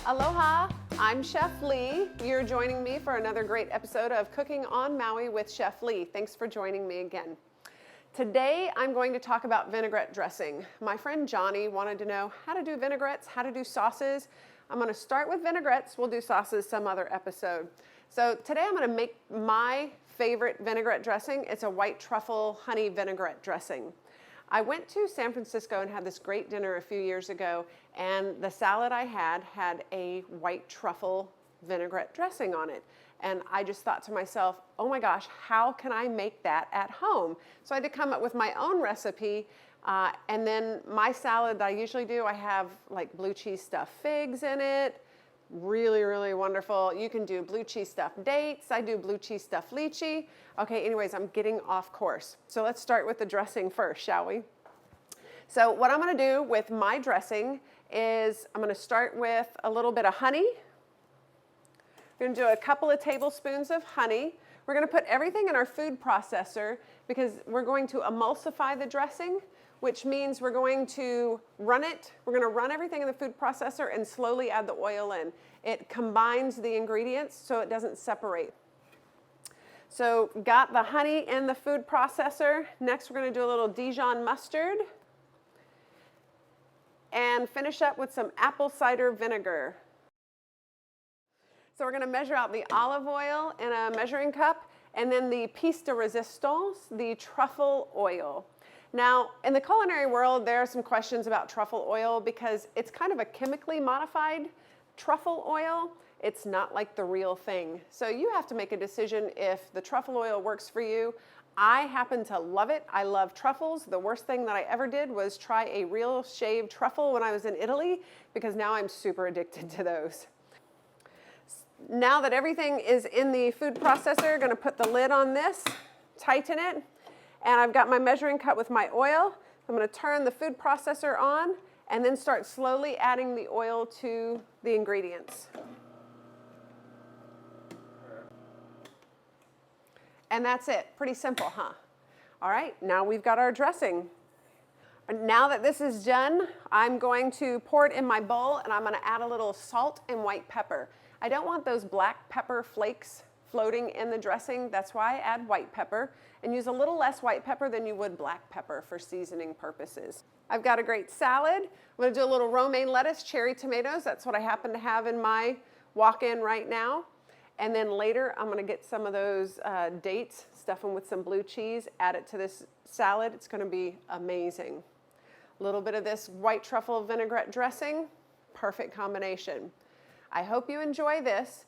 Aloha, I'm Chef Lee. You're joining me for another great episode of Cooking on Maui with Chef Lee. Thanks for joining me again. Today I'm going to talk about vinaigrette dressing. My friend Johnny wanted to know how to do vinaigrettes, how to do sauces. I'm going to start with vinaigrettes. We'll do sauces some other episode. So today I'm going to make my favorite vinaigrette dressing. It's a white truffle honey vinaigrette dressing. I went to San Francisco and had this great dinner a few years ago, and the salad I had a white truffle vinaigrette dressing on it. And I just thought to myself, oh my gosh, how can I make that at home? So I had to come up with my own recipe. And then my salad that I usually do, I have like blue cheese stuffed figs in it. Really, really wonderful. You can do blue cheese stuffed dates. I do blue cheese stuffed lychee. Okay, anyways, I'm getting off course. So let's start with the dressing first, shall we? So what I'm going to do with my dressing is I'm going to start with a little bit of honey. We're going to do a couple of tablespoons of honey. We're going to put everything in our food processor because we're going to emulsify the dressing, which means we're going to run it. We're going to run everything in the food processor and slowly add the oil in. It combines the ingredients so it doesn't separate. So got the honey in the food processor. Next, we're going to do a little Dijon mustard and finish up with some apple cider vinegar. So we're going to measure out the olive oil in a measuring cup and then the piece de resistance, the truffle oil. Now, in the culinary world, there are some questions about truffle oil because it's kind of a chemically modified truffle oil. It's not like the real thing. So you have to make a decision if the truffle oil works for you. I happen to love it. I love truffles. The worst thing that I ever did was try a real shaved truffle when I was in Italy because now I'm super addicted to those. Now that everything is in the food processor, I'm going to put the lid on this, tighten it. And I've got my measuring cup with my oil. I'm going to turn the food processor on and then start slowly adding the oil to the ingredients. And that's it. Pretty simple, huh? All right, now we've got our dressing. Now that this is done, I'm going to pour it in my bowl and I'm going to add a little salt and white pepper. I don't want those black pepper flakes floating in the dressing. That's why I add white pepper and use a little less white pepper than you would black pepper for seasoning purposes. I've got a great salad. I'm going to do a little romaine lettuce, cherry tomatoes. That's what I happen to have in my walk-in right now. And then later I'm going to get some of those dates, stuff them with some blue cheese, add it to this salad. It's going to be amazing. A little bit of this white truffle vinaigrette dressing, perfect combination. I hope you enjoy this.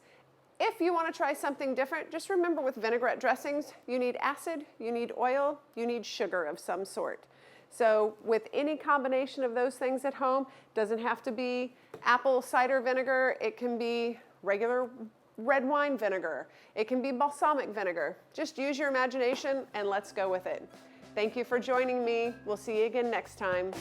If you want to try something different, just remember with vinaigrette dressings, you need acid, you need oil, you need sugar of some sort. So with any combination of those things at home, doesn't have to be apple cider vinegar, it can be regular red wine vinegar, it can be balsamic vinegar. Just use your imagination and let's go with it. Thank you for joining me. We'll see you again next time.